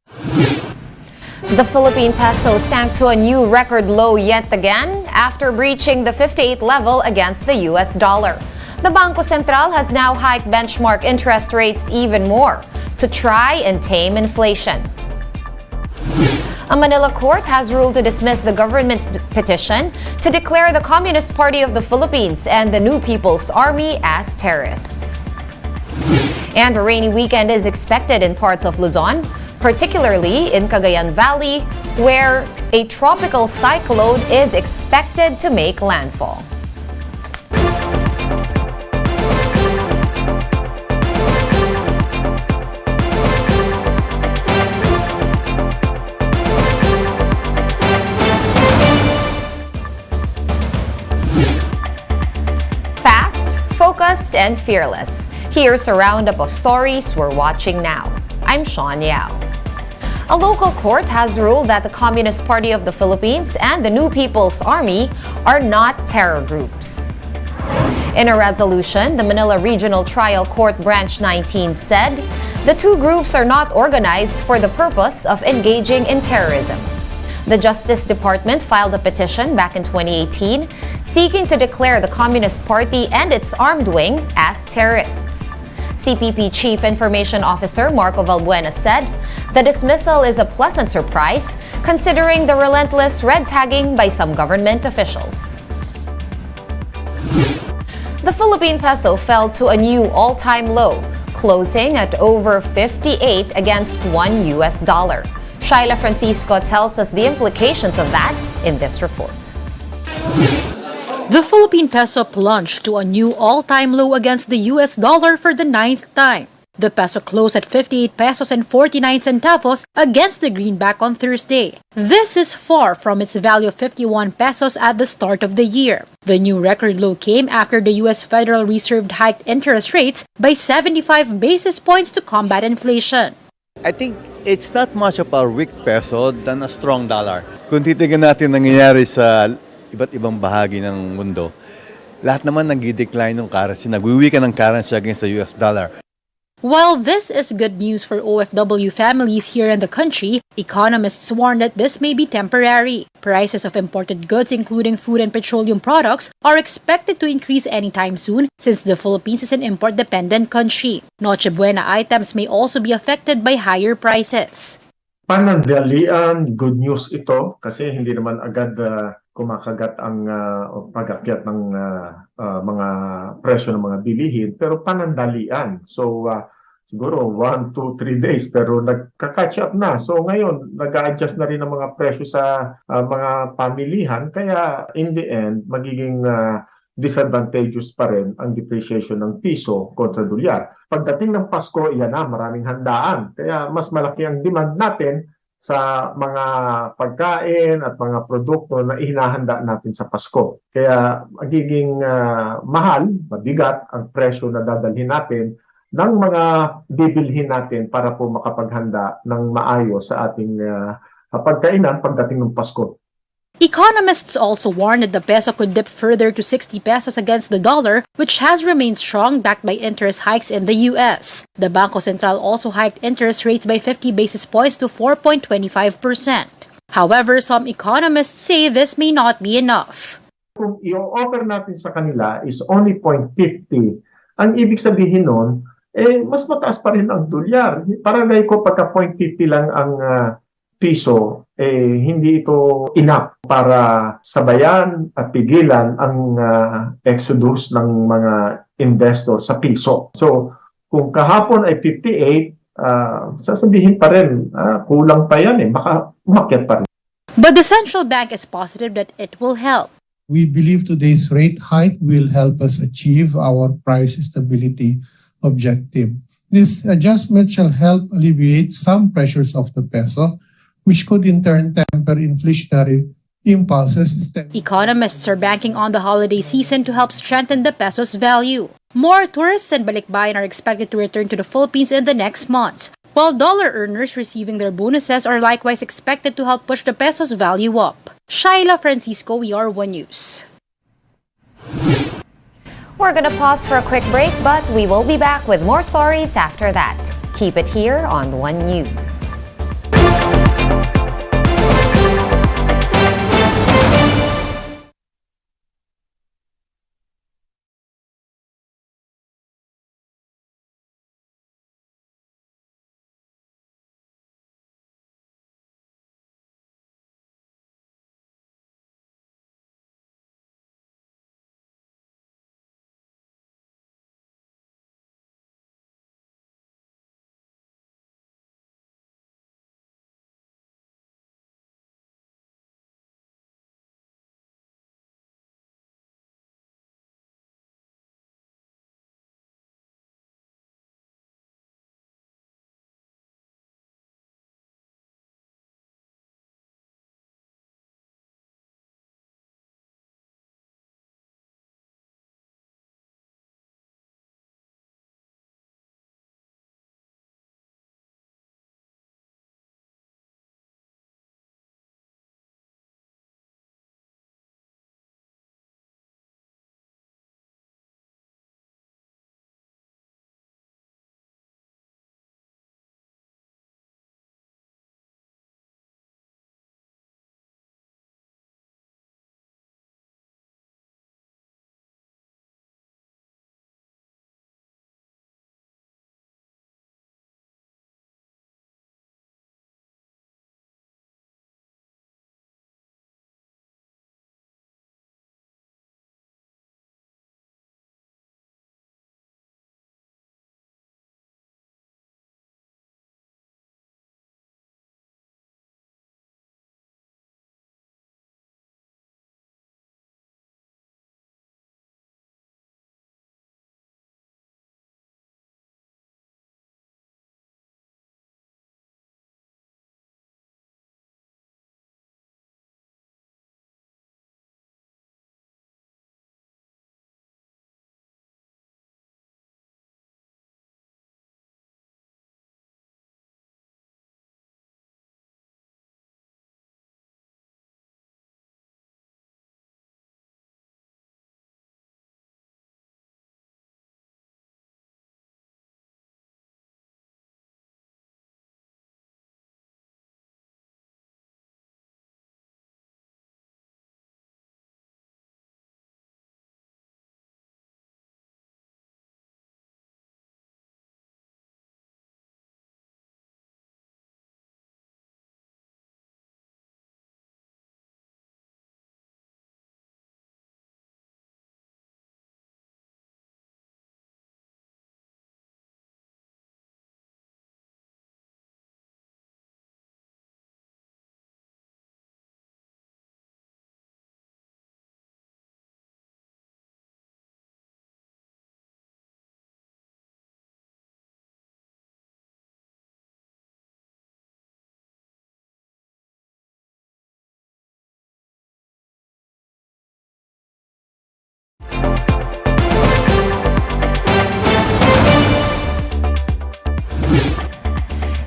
The Philippine peso sank to a new record low yet again after breaching the 58 level against the US dollar. The Bangko Sentral has now hiked benchmark interest rates even more to try and tame inflation. A Manila court has ruled to dismiss the government's petition to declare the Communist Party of the Philippines and the New People's Army as terrorists. And a rainy weekend is expected in parts of Luzon, particularly in Cagayan Valley, where a tropical cyclone is expected to make landfall. Fast, focused, and fearless. Here's a roundup of stories we're watching now. I'm Sean Yao. A local court has ruled that the Communist Party of the Philippines and the New People's Army are not terror groups. In a resolution, the Manila Regional Trial Court Branch 19 said the two groups are not organized for the purpose of engaging in terrorism. The Justice Department filed a petition back in 2018 seeking to declare the Communist Party and its armed wing as terrorists. CPP Chief Information Officer Marco Valbuena said the dismissal is a pleasant surprise considering the relentless red tagging by some government officials. The Philippine peso fell to a new all-time low, closing at over 58 against $1 US. Shaila Francisco tells us the implications of that in this report. The Philippine peso plunged to a new all-time low against the US dollar for the 9th time. The peso closed at 58 pesos and 49 centavos against the greenback on Thursday. This is far from its value of 51 pesos at the start of the year. The new record low came after the US Federal Reserve hiked interest rates by 75 basis points to combat inflation. I think it's not much of a weak peso than a strong dollar. Kung titignan natin nangyayari sa iba't ibang bahagi ng mundo, lahat naman nag-decline ng currency, nagwiwikan ng currency against the US dollar. While this is good news for OFW families here in the country, economists warn that this may be temporary. Prices of imported goods, including food and petroleum products, are expected to increase anytime soon since the Philippines is an import-dependent country. Noche Buena items may also be affected by higher prices. Panandalian, good news ito kasi hindi naman agad kumakagat ang pag-akyat ng mga presyo ng mga bilihin, pero panandalian. So siguro 1, 2, 3 days pero nagka-catch up na. So ngayon nag-a-adjust na rin ang mga presyo sa mga pamilihan, kaya in the end magiging disadvantageous pa rin ang depreciation ng piso kontra dolyar. Pagdating ng Pasko, iyan na, maraming handaan. Kaya mas malaki ang demand natin sa mga pagkain at mga produkto na ihinahanda natin sa Pasko. Kaya magiging mahal, mabigat ang presyo na dadalhin natin ng mga bibilhin natin para po makapaghanda ng maayos sa ating pagkainan pagdating ng Pasko. Economists also warn that the peso could dip further to 60 pesos against the dollar, which has remained strong backed by interest hikes in the US. The Bangko Sentral also hiked interest rates by 50 basis points to 4.25%. However, some economists say this may not be enough. Kung i-offer natin sa kanila is only 0.50, ang ibig sabihin nun, mas mataas pa rin ang dolyar. Paralay ko pagka 0.50 lang ang piso, hindi ito enough para sabayan at pigilan ang exodus ng mga investor sa piso. So, kung kahapon ay 58, sasabihin pa rin, kulang pa yan baka umakyat pa rin. But the central bank is positive that it will help. We believe today's rate hike will help us achieve our price stability objective. This adjustment shall help alleviate some pressures of the peso, which could in turn temper inflationary impulses. Economists are banking on the holiday season to help strengthen the peso's value. More tourists and balikbayan are expected to return to the Philippines in the next months, while dollar earners receiving their bonuses are likewise expected to help push the peso's value up. Shaila Francisco, ER1 News. We're gonna pause for a quick break, but we will be back with more stories after that. Keep it here on One News.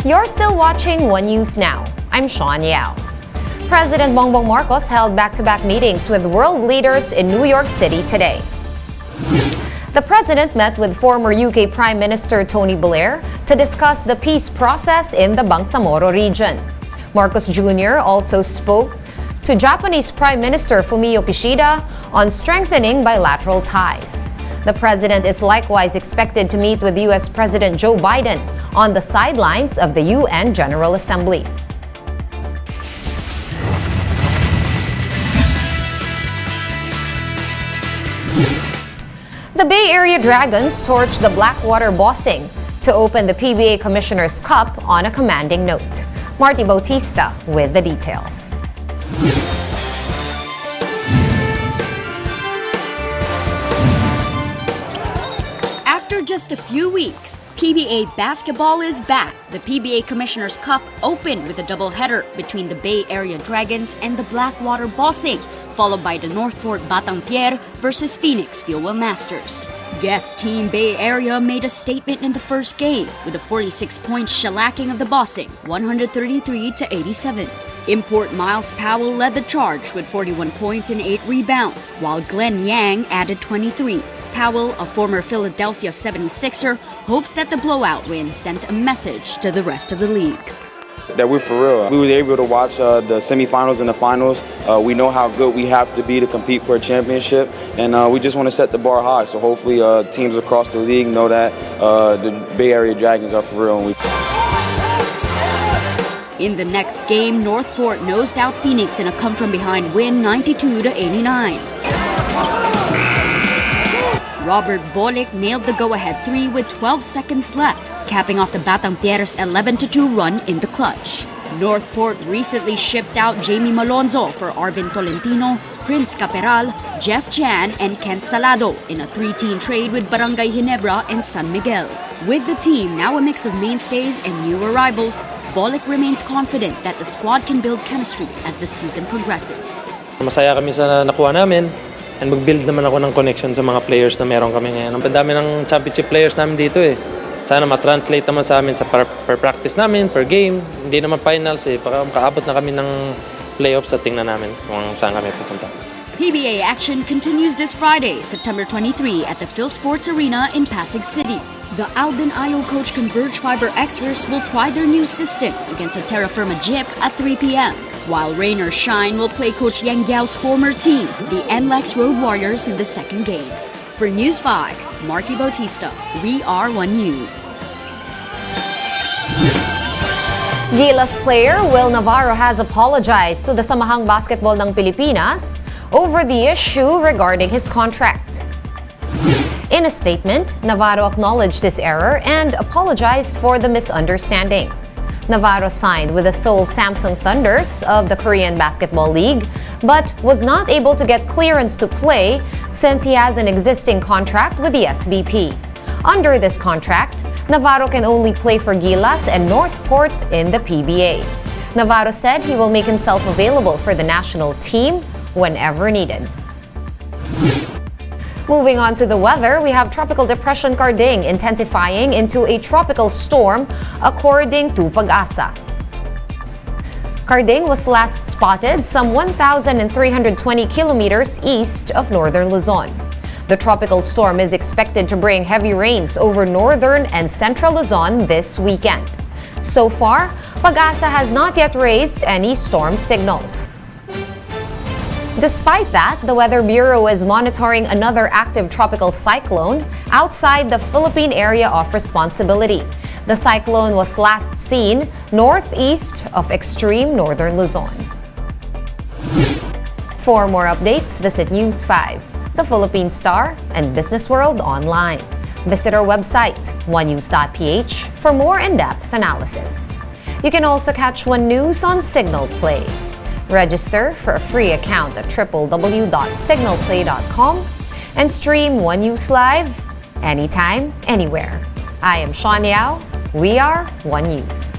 You're still watching One News Now. I'm Sean Yao. President Bongbong Marcos held back-to-back meetings with world leaders in New York City today. The president met with former UK Prime Minister Tony Blair to discuss the peace process in the Bangsamoro region. Marcos Jr. also spoke to Japanese Prime Minister Fumio Kishida on strengthening bilateral ties. The president is likewise expected to meet with U.S. President Joe Biden on the sidelines of the UN General Assembly. The Bay Area Dragons torched the Blackwater Bossing to open the PBA Commissioner's Cup on a commanding note. Marty Bautista with the details. After just a few weeks, PBA basketball is back. The PBA Commissioner's Cup opened with a doubleheader between the Bay Area Dragons and the Blackwater Bossing, followed by the Northport Batang Pier versus Phoenix Fuel Masters. Guest team Bay Area made a statement in the first game with a 46-point shellacking of the Bossing, 133-87. Import Miles Powell led the charge with 41 points and 8 rebounds, while Glenn Yang added 23. Powell, a former Philadelphia 76er, hopes that the blowout win sent a message to the rest of the league. that we're for real. We were able to watch the semifinals and the finals. We know how good we have to be to compete for a championship, and we just want to set the bar high. So hopefully teams across the league know that the Bay Area Dragons are for real. In the next game, Northport nosed out Phoenix in a come-from-behind win 92-89. Robert Bolick nailed the go-ahead three with 12 seconds left, capping off the Batang Pierre's 11-2 run in the clutch. Northport recently shipped out Jamie Malonzo for Arvin Tolentino, Prince Caperal, Jeff Chan, and Kent Salado in a three-team trade with Barangay Ginebra and San Miguel. With the team now a mix of mainstays and new arrivals, Bolick remains confident that the squad can build chemistry as the season progresses. Masaya kami sa nakuha namin. And mag-build naman ako ng connection sa mga players na meron kami ngayon. Ang dami ng championship players namin dito eh. Sana ma-translate naman sa amin sa per practice namin, per game. Hindi naman finals eh. Baka makaabot na kami ng playoffs at tingnan namin kung saan kami pupunta. PBA action continues this Friday, September 23 at the Phil Sports Arena in Pasig City. The Alden Ayo coach Converge Fiber Xers will try their new system against the Terra Firma Jip at 3 p.m. While Rainer Shine will play Coach Yang Gao's former team, the NLEX Road Warriors, in the second game. For News 5, Marty Bautista, We Are One News. Gilas player Will Navarro has apologized to the Samahang Basketball ng Pilipinas over the issue regarding his contract. In a statement, Navarro acknowledged his error and apologized for the misunderstanding. Navarro signed with the Seoul Samsung Thunders of the Korean Basketball League, but was not able to get clearance to play since he has an existing contract with the SBP. Under this contract, Navarro can only play for Gilas and Northport in the PBA. Navarro said he will make himself available for the national team whenever needed. Moving on to the weather, we have Tropical Depression Carding intensifying into a tropical storm according to Pag-asa. Carding was last spotted some 1,320 kilometers east of northern Luzon. The tropical storm is expected to bring heavy rains over northern and central Luzon this weekend. So far, Pag-asa has not yet raised any storm signals. Despite that, the Weather Bureau is monitoring another active tropical cyclone outside the Philippine area of responsibility. The cyclone was last seen northeast of extreme northern Luzon. For more updates, visit News 5, The Philippine Star, and Business World online. Visit our website, onenews.ph, for more in-depth analysis. You can also catch One News on Signal Play. Register for a free account at www.signalplay.com and stream One News Live anytime, anywhere. I am Sean Yao. We are One News.